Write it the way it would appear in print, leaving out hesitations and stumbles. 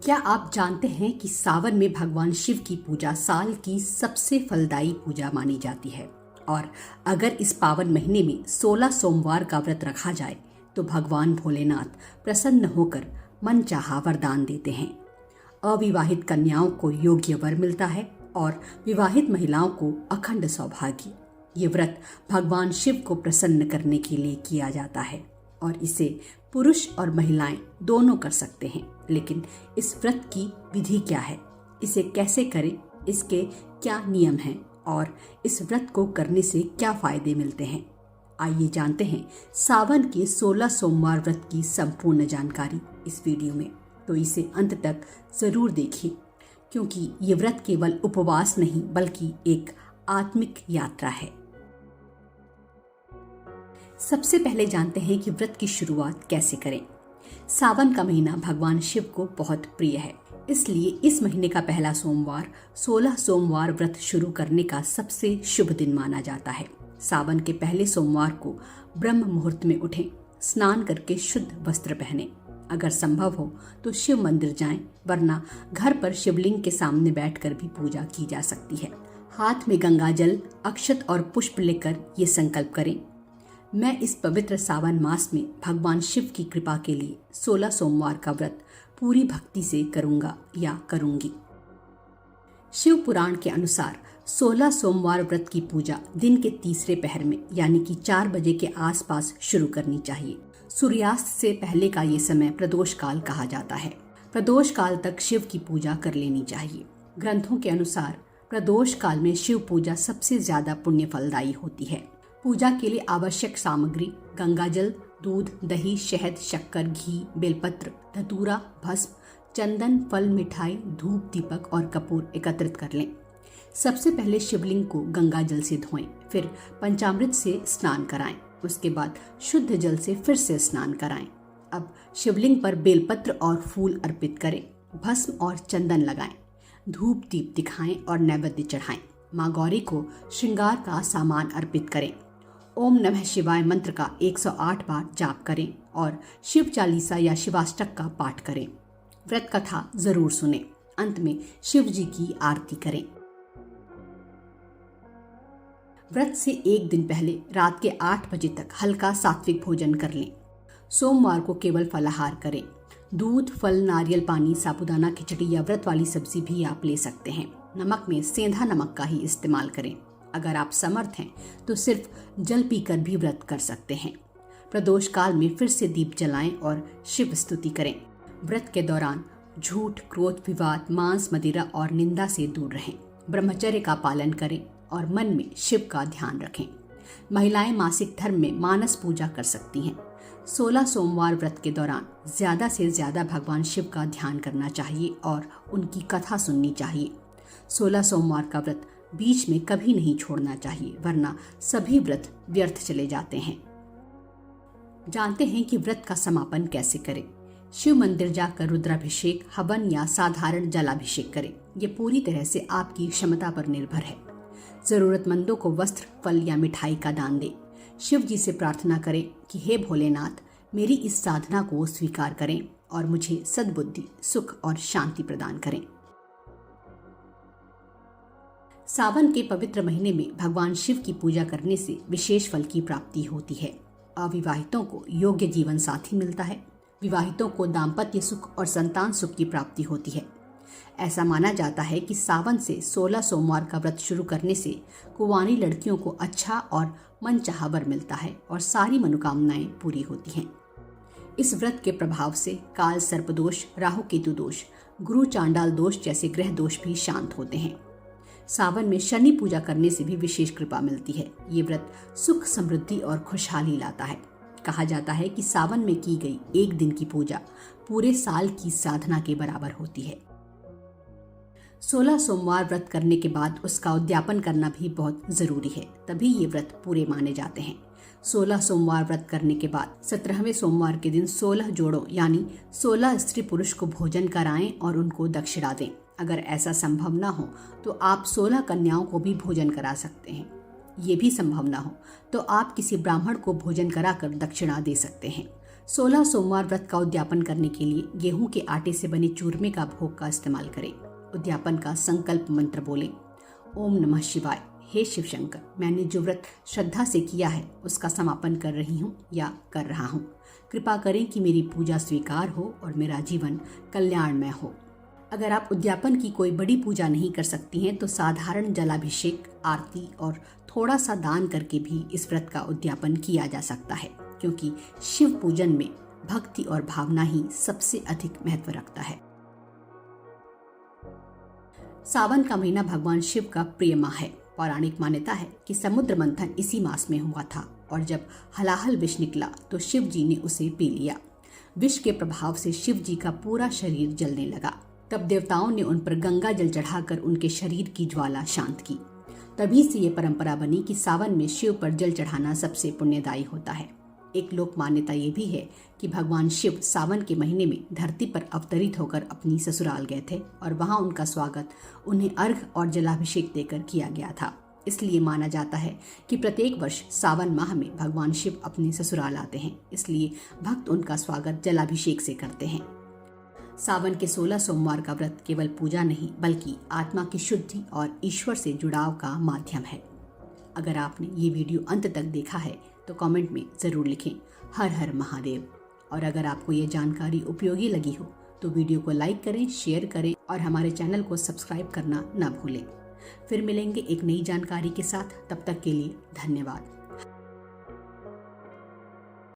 क्या आप जानते हैं कि सावन में भगवान शिव की पूजा साल की सबसे फलदायी पूजा मानी जाती है। और अगर इस पावन महीने में 16 सोमवार का व्रत रखा जाए तो भगवान भोलेनाथ प्रसन्न होकर मनचाहा वरदान देते हैं। अविवाहित कन्याओं को योग्य वर मिलता है और विवाहित महिलाओं को अखंड सौभाग्य। ये व्रत भगवान शिव को प्रसन्न करने के लिए किया जाता है और इसे पुरुष और महिलाएं दोनों कर सकते हैं। लेकिन इस व्रत की विधि क्या है, इसे कैसे करें, इसके क्या नियम हैं और इस व्रत को करने से क्या फायदे मिलते हैं, आइए जानते हैं सावन के 16 सोमवार व्रत की संपूर्ण जानकारी इस वीडियो में। तो इसे अंत तक जरूर देखिए, क्योंकि ये व्रत केवल उपवास नहीं बल्कि एक आत्मिक यात्रा है। सबसे पहले जानते हैं कि व्रत की शुरुआत कैसे करें। सावन का महीना भगवान शिव को बहुत प्रिय है, इसलिए इस महीने का पहला सोमवार 16 सोमवार व्रत शुरू करने का सबसे शुभ दिन माना जाता है। सावन के पहले सोमवार को ब्रह्म मुहूर्त में उठें, स्नान करके शुद्ध वस्त्र पहनें। अगर संभव हो तो शिव मंदिर जाएं, वरना घर पर शिवलिंग के सामने बैठकर भी पूजा की जा सकती है। हाथ में गंगा जल, अक्षत और पुष्प लेकर ये संकल्प करें, मैं इस पवित्र सावन मास में भगवान शिव की कृपा के लिए 16 सोमवार का व्रत पूरी भक्ति से करूंगा या करूंगी। शिव पुराण के अनुसार 16 सोमवार व्रत की पूजा दिन के तीसरे पहर में यानी कि 4 बजे के आसपास शुरू करनी चाहिए। सूर्यास्त से पहले का ये समय प्रदोष काल कहा जाता है। प्रदोष काल तक शिव की पूजा कर लेनी चाहिए। ग्रंथों के अनुसार प्रदोष काल में शिव पूजा सबसे ज्यादा पुण्य फलदायी होती है। पूजा के लिए आवश्यक सामग्री गंगाजल, दूध, दही, शहद, शक्कर, घी, बेलपत्र, धतूरा, भस्म, चंदन, फल, मिठाई, धूप, दीपक और कपूर एकत्रित कर लें। सबसे पहले शिवलिंग को गंगाजल से धोएं, फिर पंचामृत से स्नान कराएं। उसके बाद शुद्ध जल से फिर से स्नान कराएं। अब शिवलिंग पर बेलपत्र और फूल अर्पित करें, भस्म और चंदन लगाएं, धूप दीप दिखाएं और नैवेद्य चढ़ाएं। माँ गौरी को श्रृंगार का सामान अर्पित करें। ओम नमः शिवाय मंत्र का 108 बार जाप करें और शिव चालीसा या शिवाष्टक का पाठ करें। व्रत कथा जरूर सुनें। अंत में शिव जी की आरती करें। व्रत से एक दिन पहले रात के 8 बजे तक हल्का सात्विक भोजन कर लें। सोमवार को केवल फलाहार करें। दूध, फल, नारियल पानी, साबूदाना खिचड़ी या व्रत वाली सब्जी भी आप ले सकते हैं। नमक में सेंधा नमक का ही इस्तेमाल करें। अगर आप समर्थ हैं तो सिर्फ जल पीकर भी व्रत कर सकते हैं। प्रदोष काल में फिर से दीप जलाएं और शिव स्तुति करें। व्रत के दौरान झूठ, क्रोध, विवाद, मांस, मदिरा और निंदा से दूर रहें। ब्रह्मचर्य का पालन करें और मन में शिव का ध्यान रखें। महिलाएं मासिक धर्म में मानस पूजा कर सकती हैं। 16 सोमवार व्रत के दौरान ज्यादा से ज्यादा भगवान शिव का ध्यान करना चाहिए और उनकी कथा सुननी चाहिए। 16 सोमवार का व्रत बीच में कभी नहीं छोड़ना चाहिए, वरना सभी व्रत व्यर्थ चले जाते हैं। जानते हैं कि व्रत का समापन कैसे करें। शिव मंदिर जाकर रुद्राभिषेक, हवन या साधारण जलाभिषेक करें। ये पूरी तरह से आपकी क्षमता पर निर्भर है। जरूरतमंदों को वस्त्र, फल या मिठाई का दान दें। शिव जी से प्रार्थना करें कि हे भोलेनाथ, मेरी इस साधना को स्वीकार करें और मुझे सद्बुद्धि, सुख और शांति प्रदान करें। सावन के पवित्र महीने में भगवान शिव की पूजा करने से विशेष फल की प्राप्ति होती है। अविवाहितों को योग्य जीवन साथी मिलता है। विवाहितों को दाम्पत्य सुख और संतान सुख की प्राप्ति होती है। ऐसा माना जाता है कि सावन से 16 सोमवार का व्रत शुरू करने से कुंवारी लड़कियों को अच्छा और मनचाहा वर मिलता है और सारी मनोकामनाएं पूरी होती हैं। इस व्रत के प्रभाव से काल सर्प दोष, राहु केतु दोष, गुरु चांडाल दोष जैसे ग्रह दोष भी शांत होते हैं। सावन में शनि पूजा करने से भी विशेष कृपा मिलती है। ये व्रत सुख, समृद्धि और खुशहाली लाता है। कहा जाता है कि सावन में की गई एक दिन की पूजा पूरे साल की साधना के बराबर होती है। 16 सोमवार व्रत करने के बाद उसका उद्यापन करना भी बहुत जरूरी है, तभी ये व्रत पूरे माने जाते हैं। 16 सोमवार व्रत करने के बाद 17वें सोमवार के दिन 16 जोड़ों यानी 16 स्त्री पुरुष को भोजन कराएं और उनको दक्षिणा दें। अगर ऐसा संभव ना हो तो आप 16 कन्याओं को भी भोजन करा सकते हैं। ये भी संभव ना हो तो आप किसी ब्राह्मण को भोजन कराकर दक्षिणा दे सकते हैं। 16 सोमवार व्रत का उद्यापन करने के लिए गेहूं के आटे से बने चूरमे का भोग का इस्तेमाल करें। उद्यापन का संकल्प मंत्र बोलें, ओम नमः शिवाय। हे शिव शंकर, मैंने जो व्रत श्रद्धा से किया है उसका समापन कर रही हूँ या कर रहा हूँ। कृपा करें कि मेरी पूजा स्वीकार हो और मेरा जीवन कल्याणमय हो। अगर आप उद्यापन की कोई बड़ी पूजा नहीं कर सकती हैं तो साधारण जलाभिषेक, आरती और थोड़ा सा दान करके भी इस व्रत का उद्यापन किया जा सकता है, क्योंकि शिव पूजन में भक्ति और भावना ही सबसे अधिक महत्व रखता है। सावन का महीना भगवान शिव का प्रिय माह है। पौराणिक मान्यता है कि समुद्र मंथन इसी मास में हुआ था और जब हलाहल विष निकला तो शिव जी ने उसे पी लिया। विष के प्रभाव से शिव जी का पूरा शरीर जलने लगा। तब देवताओं ने उन पर गंगा जल चढ़ाकर उनके शरीर की ज्वाला शांत की। तभी से ये परंपरा बनी कि सावन में शिव पर जल चढ़ाना सबसे पुण्यदायी होता है। एक लोक मान्यता ये भी है कि भगवान शिव सावन के महीने में धरती पर अवतरित होकर अपनी ससुराल गए थे और वहां उनका स्वागत उन्हें अर्घ और जलाभिषेक देकर किया गया था। इसलिए माना जाता है कि प्रत्येक वर्ष सावन माह में भगवान शिव अपने ससुराल आते हैं, इसलिए भक्त उनका स्वागत जलाभिषेक से करते हैं। सावन के 16 सोमवार का व्रत केवल पूजा नहीं बल्कि आत्मा की शुद्धि और ईश्वर से जुड़ाव का माध्यम है। अगर आपने ये वीडियो अंत तक देखा है तो कमेंट में ज़रूर लिखें हर हर महादेव। और अगर आपको ये जानकारी उपयोगी लगी हो तो वीडियो को लाइक करें, शेयर करें और हमारे चैनल को सब्सक्राइब करना ना भूलें। फिर मिलेंगे एक नई जानकारी के साथ, तब तक के लिए धन्यवाद।